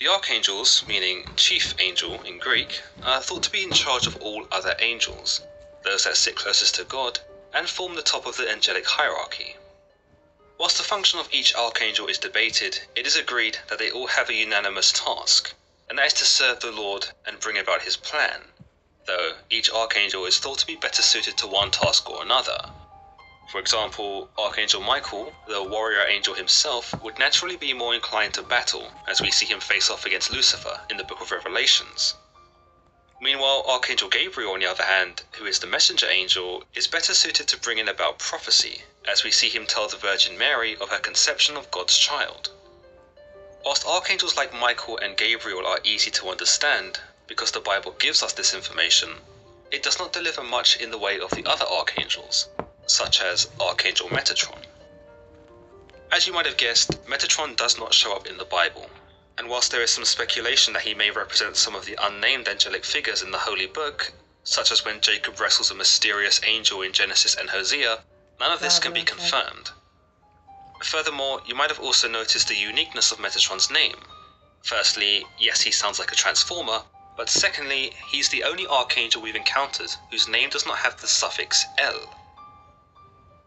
The archangels, meaning chief angel in Greek, are thought to be in charge of all other angels, those that sit closest to God, and form the top of the angelic hierarchy. Whilst the function of each archangel is debated, it is agreed that they all have a unanimous task, and that is to serve the Lord and bring about his plan, though each archangel is thought to be better suited to one task or another. For example, Archangel Michael, the warrior angel himself, would naturally be more inclined to battle, as we see him face off against Lucifer in the Book of Revelations. Meanwhile, Archangel Gabriel, on the other hand, who is the messenger angel, is better suited to bringing about prophecy, as we see him tell the Virgin Mary of her conception of God's child. Whilst archangels like Michael and Gabriel are easy to understand, because the Bible gives us this information, it does not deliver much in the way of the other archangels, such as Archangel Metatron. As you might have guessed, Metatron does not show up in the Bible, and whilst there is some speculation that he may represent some of the unnamed angelic figures in the Holy Book, such as when Jacob wrestles a mysterious angel in Genesis and Hosea, none of this can be confirmed. Furthermore, you might have also noticed the uniqueness of Metatron's name. Firstly, yes, he sounds like a transformer, but secondly, he's the only archangel we've encountered whose name does not have the suffix El.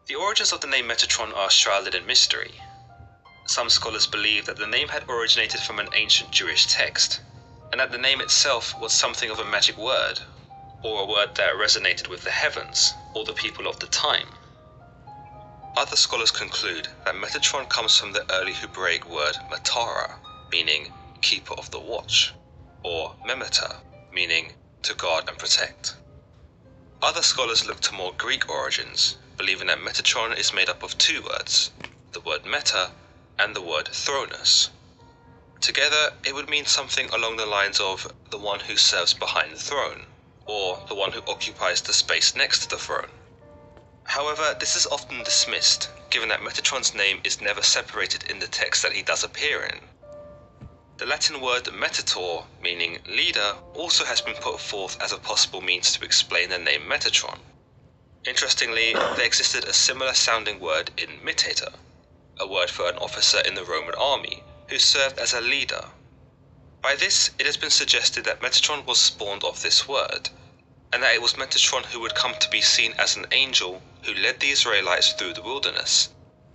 The origins of the name Metatron are shrouded in mystery. Some scholars believe that the name had originated from an ancient Jewish text, and that the name itself was something of a magic word, or a word that resonated with the heavens, or the people of the time. Other scholars conclude that Metatron comes from the early Hebraic word Matara, meaning keeper of the watch, or Memeta, meaning to guard and protect. Other scholars look to more Greek origins, believing that Metatron is made up of two words, the word meta and the word thronus. Together, it would mean something along the lines of the one who serves behind the throne, or the one who occupies the space next to the throne. However, this is often dismissed, given that Metatron's name is never separated in the text that he does appear in. The Latin word metator, meaning leader, also has been put forth as a possible means to explain the name Metatron. Interestingly, there existed a similar sounding word in mitator, a word for an officer in the Roman army, who served as a leader. By this, it has been suggested that Metatron was spawned of this word, and that it was Metatron who would come to be seen as an angel who led the Israelites through the wilderness,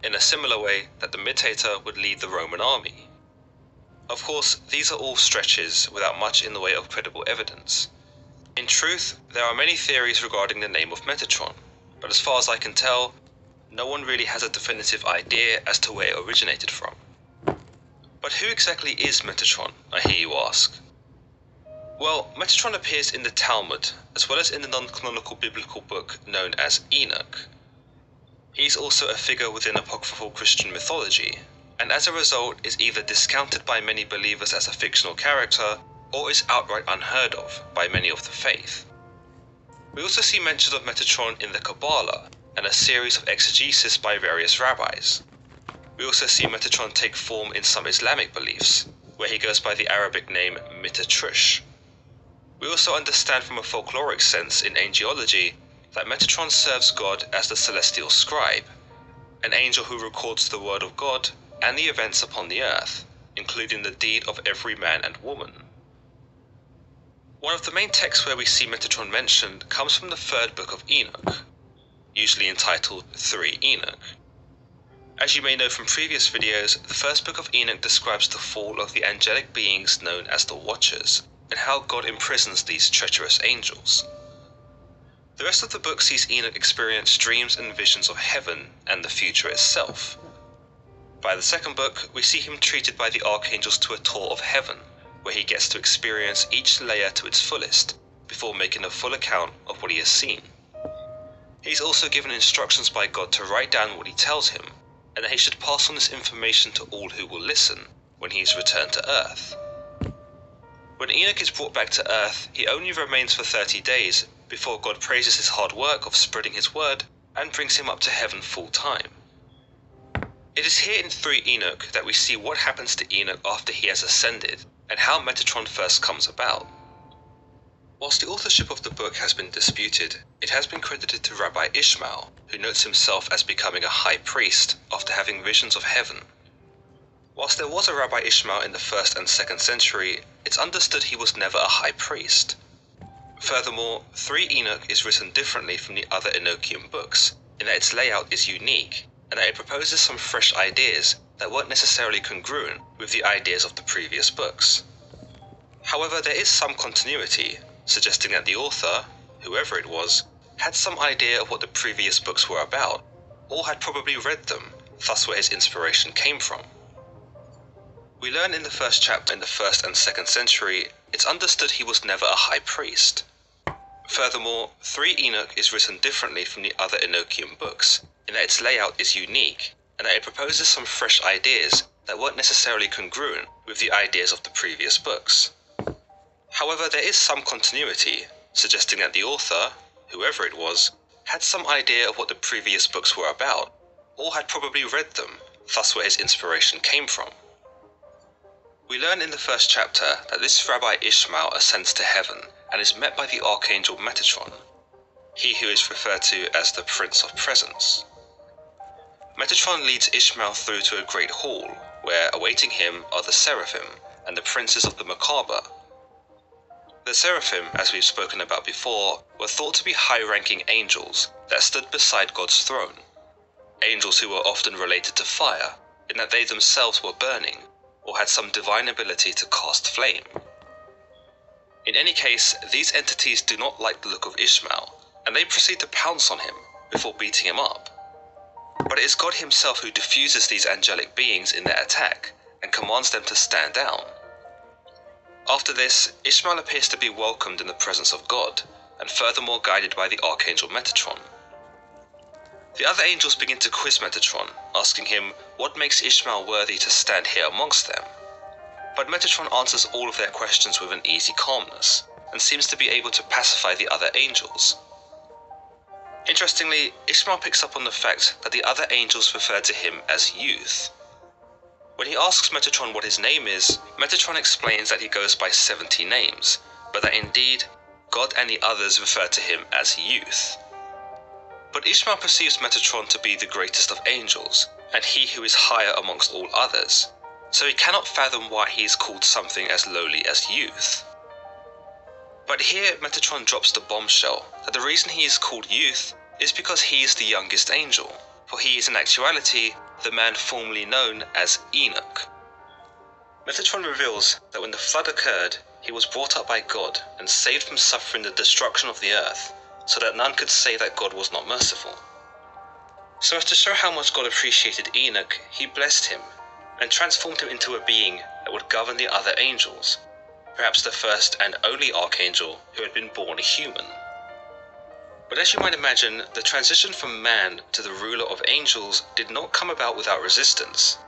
in a similar way that the mitator would lead the Roman army. Of course, these are all stretches without much in the way of credible evidence. In truth, there are many theories regarding the name of Metatron, but as far as I can tell, no one really has a definitive idea as to where it originated from. But who exactly is Metatron, I hear you ask? Well, Metatron appears in the Talmud, as well as in the non-canonical biblical book known as Enoch. He is also a figure within apocryphal Christian mythology, and as a result is either discounted by many believers as a fictional character, or is outright unheard of by many of the faith. We also see mention of Metatron in the Kabbalah, and a series of exegesis by various rabbis. We also see Metatron take form in some Islamic beliefs, where he goes by the Arabic name Metatrush. We also understand from a folkloric sense in angelology that Metatron serves God as the celestial scribe, an angel who records the word of God and the events upon the earth, including the deed of every man and woman. One of the main texts where we see Metatron mentioned comes from the third book of Enoch, usually entitled 3 Enoch. As you may know from previous videos, the first book of Enoch describes the fall of the angelic beings known as the Watchers, and how God imprisons these treacherous angels. The rest of the book sees Enoch experience dreams and visions of heaven and the future itself. By the second book, we see him treated by the archangels to a tour of heaven, where he gets to experience each layer to its fullest, before making a full account of what he has seen. He is also given instructions by God to write down what he tells him, and that he should pass on this information to all who will listen, when he is returned to Earth. When Enoch is brought back to Earth, he only remains for 30 days, before God praises his hard work of spreading his word, and brings him up to heaven full time. It is here in 3 Enoch that we see what happens to Enoch after he has ascended, and how Metatron first comes about. Whilst the authorship of the book has been disputed, it has been credited to Rabbi Ishmael, who notes himself as becoming a high priest after having visions of heaven. Whilst there was a Rabbi Ishmael in the 1st and 2nd century, it's understood he was never a high priest. Furthermore, 3 Enoch is written differently from the other Enochian books, in that its layout is unique, and that it proposes some fresh ideas that weren't necessarily congruent with the ideas of the previous books. However, there is some continuity, suggesting that the author, whoever it was, had some idea of what the previous books were about, or had probably read them, thus where his inspiration came from. We learn in the first chapter in the 1st and 2nd century, it's understood he was never a high priest. Furthermore, 3 Enoch is written differently from the other Enochian books, in that its layout is unique, and that it proposes some fresh ideas that weren't necessarily congruent with the ideas of the previous books. However, there is some continuity, suggesting that the author, whoever it was, had some idea of what the previous books were about, or had probably read them, thus where his inspiration came from. We learn in the first chapter that this Rabbi Ishmael ascends to heaven and is met by the Archangel Metatron, he who is referred to as the Prince of Presence. Metatron leads Ishmael through to a great hall, where awaiting him are the Seraphim and the princes of the Macabre. The Seraphim, as we've spoken about before, were thought to be high-ranking angels that stood beside God's throne, angels who were often related to fire, in that they themselves were burning, or had some divine ability to cast flame. In any case, these entities do not like the look of Ishmael, and they proceed to pounce on him before beating him up. But it is God himself who diffuses these angelic beings in their attack, and commands them to stand down. After this, Ishmael appears to be welcomed in the presence of God, and furthermore guided by the Archangel Metatron. The other angels begin to quiz Metatron, asking him what makes Ishmael worthy to stand here amongst them. But Metatron answers all of their questions with an easy calmness, and seems to be able to pacify the other angels. Interestingly, Ishmael picks up on the fact that the other angels refer to him as youth. When he asks Metatron what his name is, Metatron explains that he goes by 70 names, but that indeed, God and the others refer to him as youth. But Ishmael perceives Metatron to be the greatest of angels, and he who is higher amongst all others, so he cannot fathom why he is called something as lowly as youth. But here Metatron drops the bombshell that the reason he is called youth is because he is the youngest angel, for he is in actuality the man formerly known as Enoch. Metatron reveals that when the flood occurred, he was brought up by God and saved from suffering the destruction of the earth, so that none could say that God was not merciful. So as to show how much God appreciated Enoch, he blessed him, and transformed him into a being that would govern the other angels, perhaps the first and only archangel who had been born a human. But as you might imagine, the transition from man to the ruler of angels did not come about without resistance.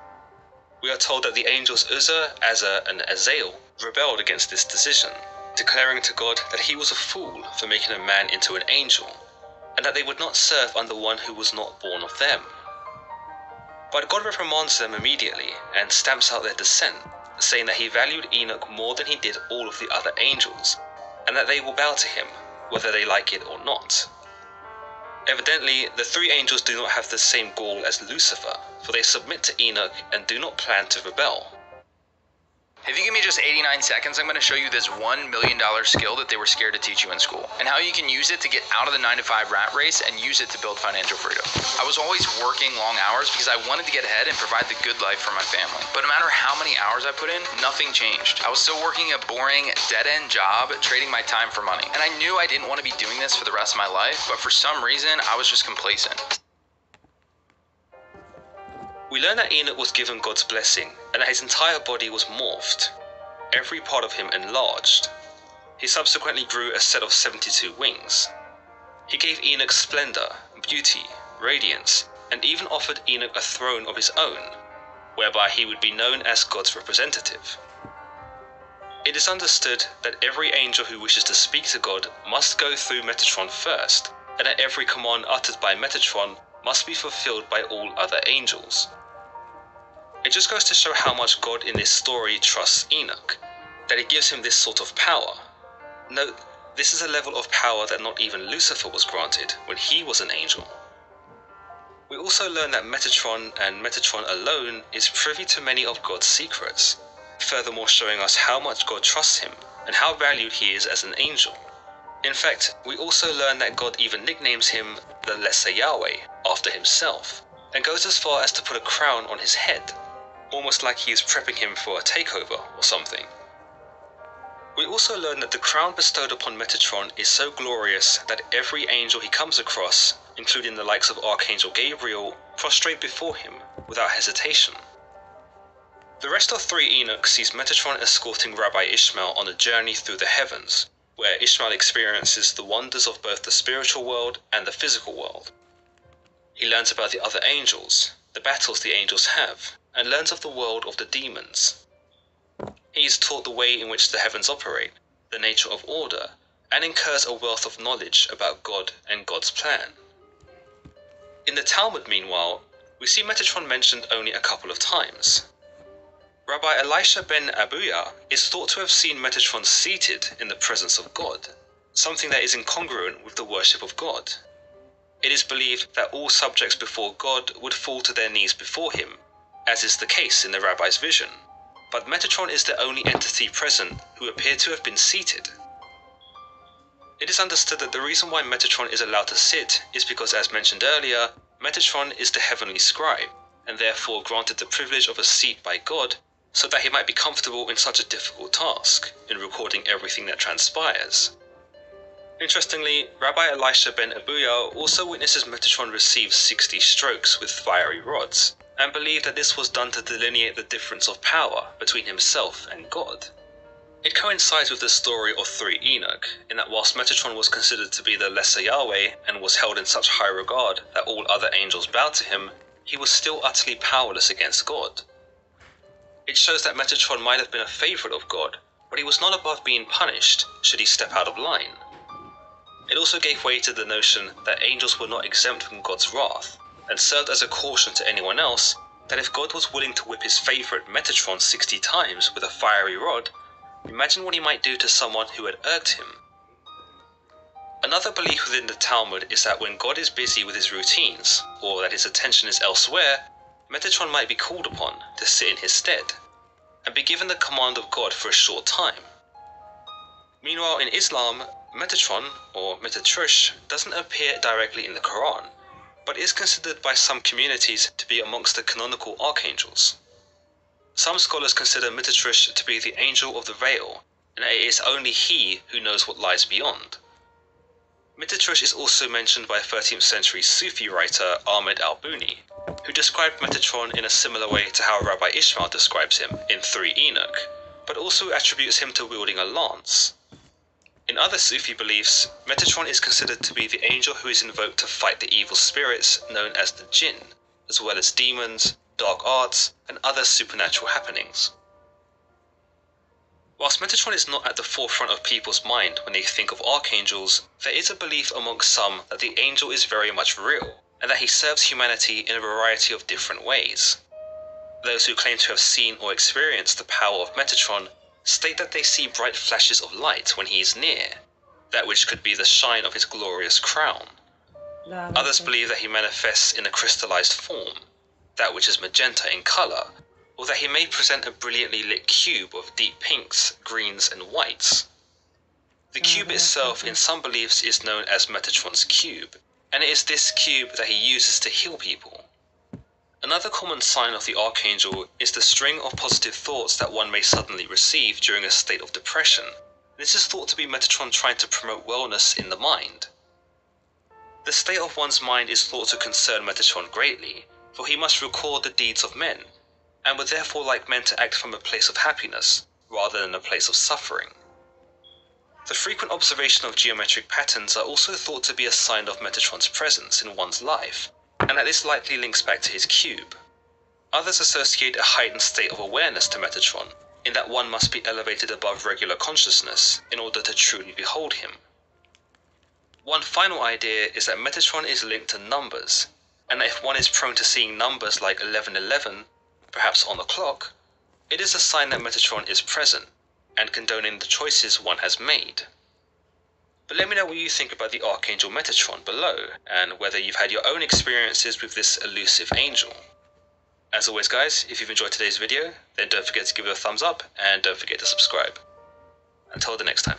We are told that the angels Uzzah, Azza, and Azael rebelled against this decision, declaring to God that he was a fool for making a man into an angel, and that they would not serve under one who was not born of them. But God reprimands them immediately and stamps out their dissent, saying that he valued Enoch more than he did all of the other angels, and that they will bow to him, whether they like it or not. Evidently, the 3 angels do not have the same gall as Lucifer, for they submit to Enoch and do not plan to rebel. If you give me just 89 seconds, I'm going to show you this $1 million skill that they were scared to teach you in school, and how you can use it to get out of the 9-to-5 rat race and use it to build financial freedom. I was always working long hours because I wanted to get ahead and provide the good life for my family. But no matter how many hours I put in, nothing changed. I was still working a boring, dead-end job, trading my time for money. And I knew I didn't want to be doing this for the rest of my life, but for some reason, I was just complacent. We learn that Enoch was given God's blessing, and that his entire body was morphed, every part of him enlarged. He subsequently grew a set of 72 wings. He gave Enoch splendor, beauty, radiance, and even offered Enoch a throne of his own, whereby he would be known as God's representative. It is understood that every angel who wishes to speak to God must go through Metatron first, and that every command uttered by Metatron must be fulfilled by all other angels. It just goes to show how much God in this story trusts Enoch, that he gives him this sort of power. Note, this is a level of power that not even Lucifer was granted when he was an angel. We also learn that Metatron and Metatron alone is privy to many of God's secrets, furthermore showing us how much God trusts him and how valued he is as an angel. In fact, we also learn that God even nicknames him the Lesser Yahweh after himself, and goes as far as to put a crown on his head, almost like he is prepping him for a takeover or something. We also learn that the crown bestowed upon Metatron is so glorious that every angel he comes across, including the likes of Archangel Gabriel, prostrate before him without hesitation. The rest of 3 Enoch sees Metatron escorting Rabbi Ishmael on a journey through the heavens, where Ishmael experiences the wonders of both the spiritual world and the physical world. He learns about the other angels, the battles the angels have, and learns of the world of the demons. He is taught the way in which the heavens operate, the nature of order, and incurs a wealth of knowledge about God and God's plan. In the Talmud, meanwhile, we see Metatron mentioned only a couple of times. Rabbi Elisha ben Abuya is thought to have seen Metatron seated in the presence of God, something that is incongruent with the worship of God. It is believed that all subjects before God would fall to their knees before him, as is the case in the rabbi's vision, but Metatron is the only entity present who appeared to have been seated. It is understood that the reason why Metatron is allowed to sit is because, as mentioned earlier, Metatron is the heavenly scribe, and therefore granted the privilege of a seat by God, so that he might be comfortable in such a difficult task, in recording everything that transpires. Interestingly, Rabbi Elisha ben Abuya also witnesses Metatron receive 60 strokes with fiery rods, and believed that this was done to delineate the difference of power between himself and God. It coincides with the story of 3 Enoch, in that whilst Metatron was considered to be the Lesser Yahweh and was held in such high regard that all other angels bowed to him, he was still utterly powerless against God. It shows that Metatron might have been a favourite of God, but he was not above being punished should he step out of line. It also gave way to the notion that angels were not exempt from God's wrath, and served as a caution to anyone else that if God was willing to whip his favourite Metatron 60 times with a fiery rod, imagine what he might do to someone who had irked him. Another belief within the Talmud is that when God is busy with his routines, or that his attention is elsewhere, Metatron might be called upon to sit in his stead, and be given the command of God for a short time. Meanwhile, in Islam, Metatron, or Metatrush, doesn't appear directly in the Quran, but is considered by some communities to be amongst the canonical archangels. Some scholars consider Metatrush to be the angel of the veil, and it is only he who knows what lies beyond. Metatrush is also mentioned by 13th century Sufi writer Ahmed al-Buni, who described Metatron in a similar way to how Rabbi Ishmael describes him in 3 Enoch, but also attributes him to wielding a lance. In other Sufi beliefs, Metatron is considered to be the angel who is invoked to fight the evil spirits known as the jinn, as well as demons, dark arts, and other supernatural happenings. Whilst Metatron is not at the forefront of people's mind when they think of archangels, there is a belief amongst some that the angel is very much real, and that he serves humanity in a variety of different ways. Those who claim to have seen or experienced the power of Metatron state that they see bright flashes of light when he is near, that which could be the shine of his glorious crown. Others believe that he manifests in a crystallized form, that which is magenta in color, or that he may present a brilliantly lit cube of deep pinks, greens, and whites. The cube itself in some beliefs is known as Metatron's cube, and it is this cube that he uses to heal people. Another common sign of the archangel is the string of positive thoughts that one may suddenly receive during a state of depression. This is thought to be Metatron trying to promote wellness in the mind. The state of one's mind is thought to concern Metatron greatly, for he must record the deeds of men, and would therefore like men to act from a place of happiness, rather than a place of suffering. The frequent observation of geometric patterns are also thought to be a sign of Metatron's presence in one's life, and that this likely links back to his cube. Others associate a heightened state of awareness to Metatron, in that one must be elevated above regular consciousness in order to truly behold him. One final idea is that Metatron is linked to numbers, and that if one is prone to seeing numbers like 1111, perhaps on the clock, it is a sign that Metatron is present, and condoning the choices one has made. But let me know what you think about the Archangel Metatron below, and whether you've had your own experiences with this elusive angel. As always guys, if you've enjoyed today's video, then don't forget to give it a thumbs up, and don't forget to subscribe. Until the next time.